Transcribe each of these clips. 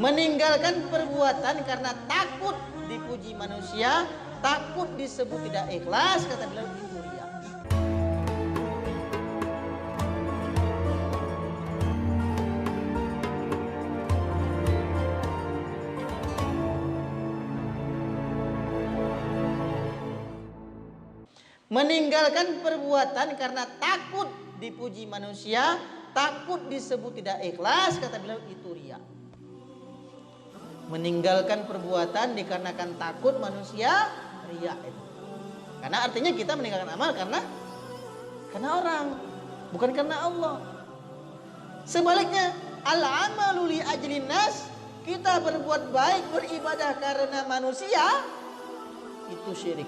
Meninggalkan perbuatan karena takut dipuji manusia, takut disebut tidak ikhlas, kata beliau, itu riya. Meninggalkan perbuatan karena takut dipuji manusia, takut disebut tidak ikhlas, kata beliau, itu riya. Meninggalkan perbuatan dikarenakan takut manusia, riya itu. Karena artinya kita meninggalkan amal karena orang, bukan karena Allah. Sebaliknya, al-amalu li ajlin nas, kita berbuat baik, beribadah karena manusia, itu syirik.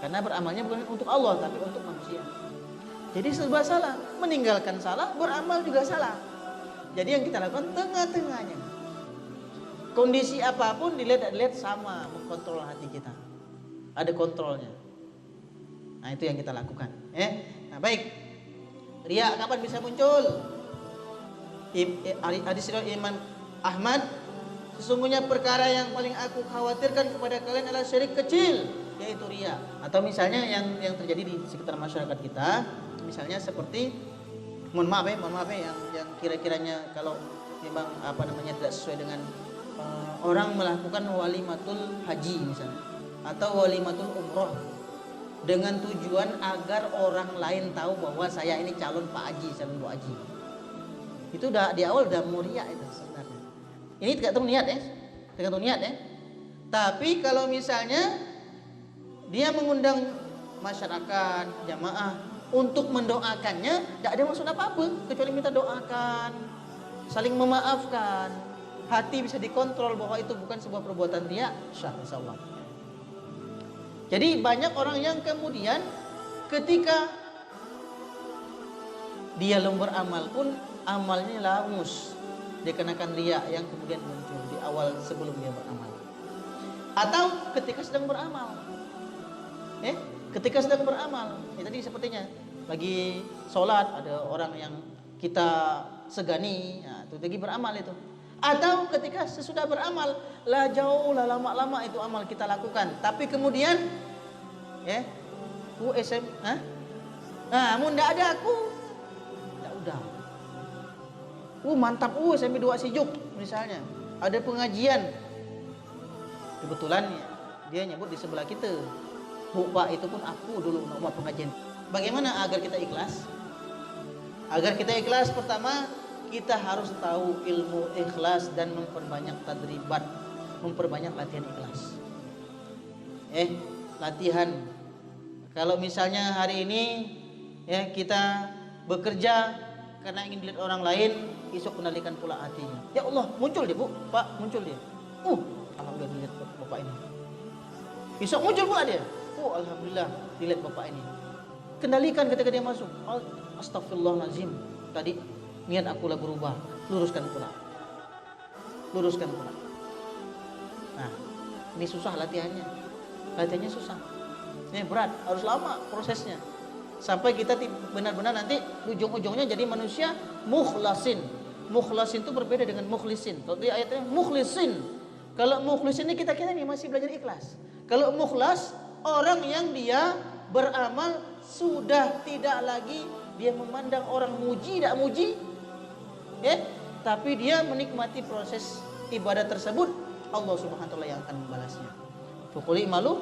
Karena beramalnya bukan untuk Allah tapi untuk manusia. Jadi serba salah. Meninggalkan salah, beramal juga salah. Jadi yang kita lakukan tengah-tengahnya. Kondisi apapun dilihat sama, mengkontrol hati kita. Ada kontrolnya. Nah, itu yang kita lakukan. Nah, baik. Riya kapan bisa muncul? Hadis riwayat Imam Ahmad, sesungguhnya perkara yang paling aku khawatirkan kepada kalian adalah syirik kecil, yaitu riya. Atau misalnya yang terjadi di sekitar masyarakat kita, misalnya seperti mohon maaf ya, yang kira-kiranya kalau memang tidak sesuai dengan orang melakukan walimatul haji misalnya, atau walimatul umroh dengan tujuan agar orang lain tahu bahwa saya ini calon Pak Haji, calon Bu Haji. Itu udah di awal udah muria itu sebenarnya. Ini tergantung niat ya. Tapi kalau misalnya dia mengundang masyarakat jamaah untuk mendoakannya, tidak ada maksud apa-apa kecuali minta doakan, saling memaafkan. Hati bisa dikontrol bahwa itu bukan sebuah perbuatan riya, syah insyaallah. Jadi banyak orang yang kemudian ketika dia beramal pun amalnya langus dikenakan riya yang kemudian muncul di awal sebelum dia beramal. Atau ketika sedang beramal. Ketika sedang beramal, tadi sepertinya lagi sholat ada orang yang kita segani, itu lagi beramal itu. Atau ketika sesudah beramal, lama-lama itu amal kita lakukan. Tapi kemudian mun ndak ada aku. Ndak udah. Mantap SMP 2 Sijuk misalnya. Ada pengajian. Kebetulan dia nyebut di sebelah kita. Pak itu pun aku dulu mau pengajian. Bagaimana agar kita ikhlas? Agar kita ikhlas, pertama kita harus tahu ilmu ikhlas dan memperbanyak tadribat, memperbanyak latihan ikhlas. Latihan. Kalau misalnya hari ini kita bekerja karena ingin dilihat orang lain, esok kendalikan pula hatinya. Ya Allah, muncul dia, Bu. Pak, muncul dia. Alhamdulillah dilihat Bapak ini. Besok muncul pula dia. Alhamdulillah dilihat Bapak ini. Kendalikan ketika dia masuk. Astagfirullahaladzim. Tadi niat akulah berubah, luruskan pula. Nah, ini susah latihannya susah. Ini berat, harus lama prosesnya. Sampai kita benar-benar nanti ujung-ujungnya jadi manusia mukhlasin. Mukhlasin itu berbeda dengan mukhlisin. Kalau di ayatnya mukhlisin. Kalau mukhlisin ini kita nih masih belajar ikhlas. Kalau mukhlas, orang yang dia beramal sudah tidak lagi dia memandang orang muji tidak muji, tapi dia menikmati proses ibadah tersebut. Allah Subhanahu wa taala yang akan membalasnya. Faqul i'malu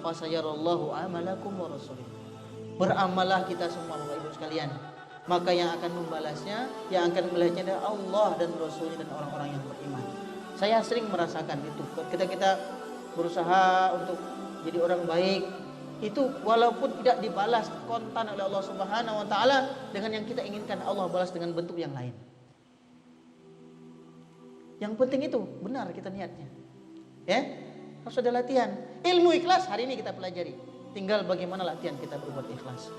fa sayarallahu amalakum wa rasuluh. Beramallah kita semua Bapak Ibu sekalian, maka yang akan membalasnya, yang akan melihatnya adalah Allah dan Rasulnya dan orang-orang yang beriman. Saya sering merasakan itu. Ketika kita berusaha untuk jadi orang baik, itu walaupun tidak dibalas kontan oleh Allah Subhanahu wa taala dengan yang kita inginkan, Allah balas dengan bentuk yang lain. Yang penting itu benar kita niatnya. Harus ada latihan. Ilmu ikhlas hari ini kita pelajari. Tinggal bagaimana latihan kita berbuat ikhlas.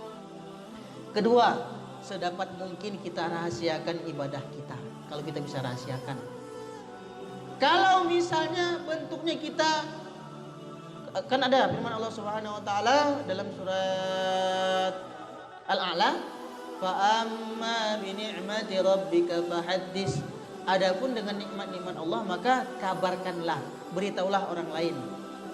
Kedua, sedapat mungkin kita rahasiakan ibadah kita. Kalau kita bisa rahasiakan. Kalau misalnya bentuknya kita, kan ada firman Allah Subhanahu wa taala dalam surat Al-A'la, fa amma bi ni'mati rabbika fahaddits. Adapun dengan nikmat-nikmat Allah maka kabarkanlah, beritahulah orang lain.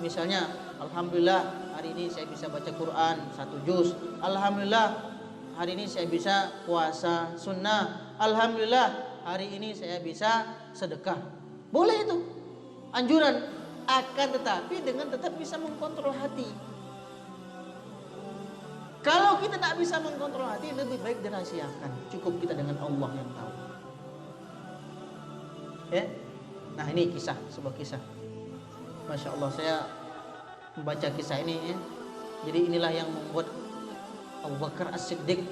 Misalnya, alhamdulillah hari ini saya bisa baca Quran 1 juz. Alhamdulillah hari ini saya bisa puasa sunnah. Alhamdulillah hari ini saya bisa sedekah. Boleh itu anjuran, akan tetapi dengan tetap bisa mengkontrol hati. Kalau kita tak bisa mengkontrol hati, lebih baik dirahasiakan. Cukup kita dengan Allah yang tahu. Ya. Nah, ini kisah, sebuah kisah. Masya Allah, saya membaca kisah ini ya. Jadi inilah yang membuat Abu Bakar As-Siddiq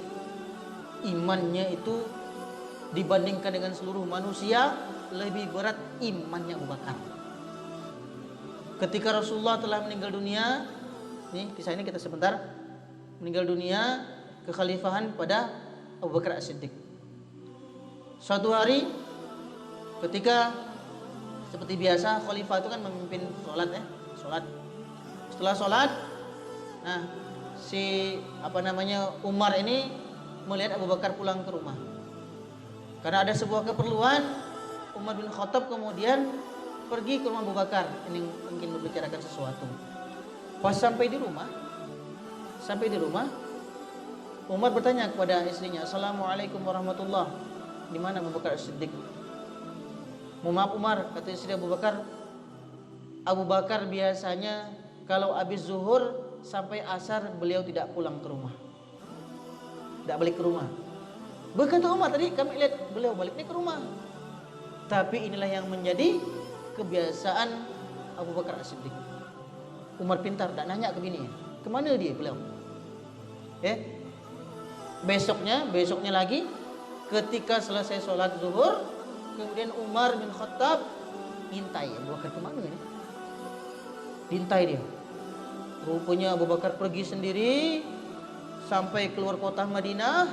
imannya itu dibandingkan dengan seluruh manusia lebih berat imannya Abu Bakar. Ketika Rasulullah telah meninggal dunia, nih kisah ini kita sebentar, meninggal dunia, kekhalifahan pada Abu Bakar As-Siddiq. Suatu hari ketika seperti biasa khalifah itu kan memimpin sholat ya, sholat. Setelah sholat, nah si Umar ini melihat Abu Bakar pulang ke rumah. Karena ada sebuah keperluan, Umar bin Khattab kemudian pergi ke rumah Abu Bakar, ini mungkin membicarakan sesuatu. Pas sampai di rumah, Umar bertanya kepada istrinya, Assalamualaikum warahmatullah. Di mana Abu Bakar As-Siddiq? Mohon maaf Umar, kata istri Abu Bakar biasanya kalau habis zuhur sampai asar beliau tidak pulang ke rumah, tidak balik ke rumah. Berkata Umar, tadi kami lihat beliau balik ke rumah. Tapi inilah yang menjadi kebiasaan Abu Bakar As-Siddiq. Umar pintar, tak nanya ke bini, kemana dia beliau. Besoknya lagi ketika selesai sholat zuhur, kemudian Umar bin Khattab intai Abu Bakar kemana ini? Diintai dia. Rupanya Abu Bakar pergi sendiri sampai keluar kota Madinah.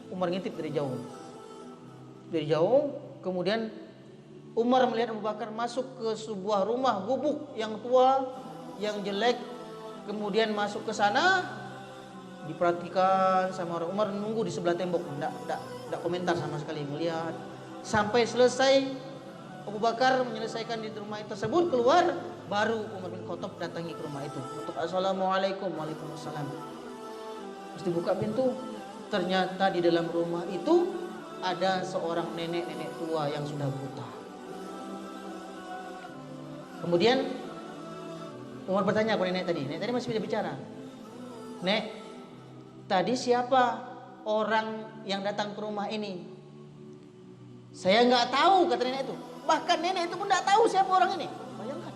Umar ngintip dari jauh. Kemudian Umar melihat Abu Bakar masuk ke sebuah rumah gubuk yang tua, yang jelek. Kemudian masuk ke sana, diperhatikan sama orang. Umar nunggu di sebelah tembok, tidak komentar sama sekali, melihat sampai selesai. Abu Bakar menyelesaikan di rumah tersebut, keluar, baru Umar bin Khattab datangi ke rumah itu untuk Assalamualaikum. Waalaikumsalam. Terus dibuka pintu, ternyata di dalam rumah itu ada seorang nenek tua yang sudah buta. Kemudian Umar bertanya kepada nenek tadi masih bisa bicara. Nek, tadi siapa orang yang datang ke rumah ini? Saya nggak tahu, kata nenek itu. Bahkan nenek itu pun nggak tahu siapa orang ini. Bayangkan,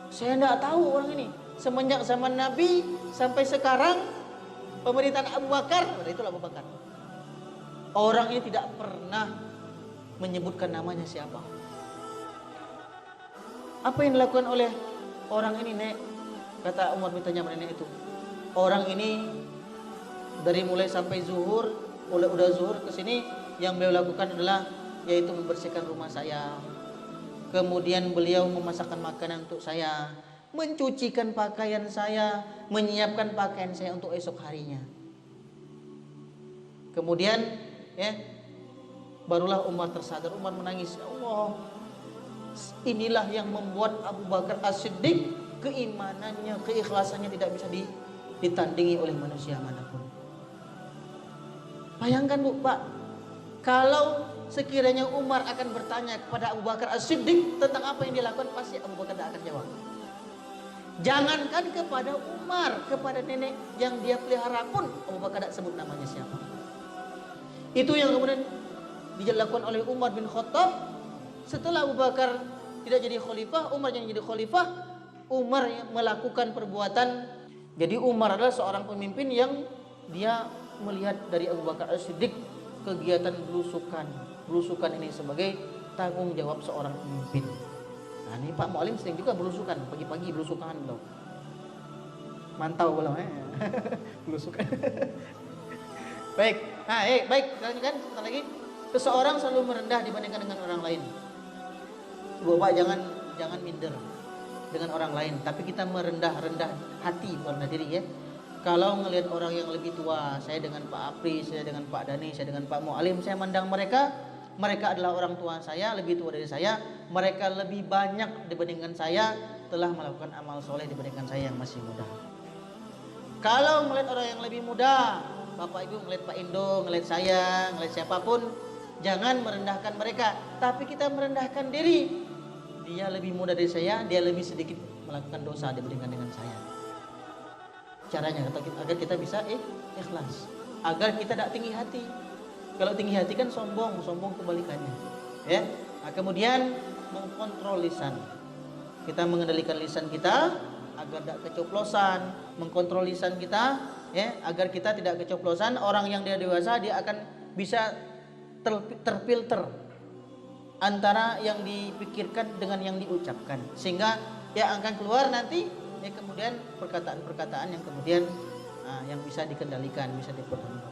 saya nggak tahu orang ini. Semenjak zaman Nabi sampai sekarang pemerintahan Abu Bakar, itulah Abu Bakar. Orang ini tidak pernah menyebutkan namanya siapa. Apa yang dilakukan oleh orang ini, Nek? Kata Umar bertanya pada nenek itu. Orang ini dari mulai sampai zuhur, udah zuhur ke sini, yang beliau lakukan adalah yaitu membersihkan rumah saya. Kemudian beliau memasakkan makanan untuk saya, mencucikan pakaian saya, menyiapkan pakaian saya untuk esok harinya. Kemudian barulah Umar tersadar. Umar menangis, ya Allah, inilah yang membuat Abu Bakar As-Siddiq keimanannya, keikhlasannya tidak bisa ditandingi oleh manusia manapun. Bayangkan Bu, Pak, kalau sekiranya Umar akan bertanya kepada Abu Bakar As-Siddiq tentang apa yang dilakukan, pasti Abu Bakar tidak akan jawab. Jangankan kepada Umar, kepada nenek yang dia pelihara pun Abu Bakar tidak sebut namanya siapa. Itu yang kemudian dilakukan oleh Umar bin Khattab. Setelah Abu Bakar tidak jadi khalifah, Umar yang jadi khalifah. Umar melakukan perbuatan. Jadi Umar adalah seorang pemimpin yang dia melihat dari Abu Bakar As-Siddiq kegiatan belusukan ini sebagai tanggung jawab seorang pemimpin. Nah, ini Pak Mu'alim sering juga belusukan, pagi-pagi belusukan loh. Mantau belum belusukan. Baik. Nah, baik, kan sebentar lagi. Seseorang selalu merendah dibandingkan dengan orang lain. Bapak jangan minder dengan orang lain, tapi kita merendah hati, merendah diri ya. Kalau ngelihat orang yang lebih tua, saya dengan Pak Apri, saya dengan Pak Dani, saya dengan Pak Mu'alim, saya mandang mereka mereka adalah orang tua saya, lebih tua dari saya, mereka lebih banyak dibandingkan saya, telah melakukan amal soleh dibandingkan saya yang masih muda. Kalau melihat orang yang lebih muda, Bapak Ibu ngelihat Pak Indo, ngelihat saya, ngelihat siapapun, jangan merendahkan mereka, tapi kita merendahkan diri. Dia lebih muda dari saya, dia lebih sedikit melakukan dosa dibandingkan dengan saya. Caranya agar kita bisa ikhlas, agar kita tidak tinggi hati. Kalau tinggi hati kan sombong kebalikannya. Ya. Nah, kemudian mengkontrol lisan. Kita mengendalikan lisan kita agar tidak keceplosan, mengkontrol lisan kita, ya, agar kita tidak keceplosan. Orang yang dia dewasa dia akan bisa terfilter antara yang dipikirkan dengan yang diucapkan, sehingga dia akan keluar nanti kemudian perkataan-perkataan yang kemudian yang bisa dikendalikan, bisa diperhatikan.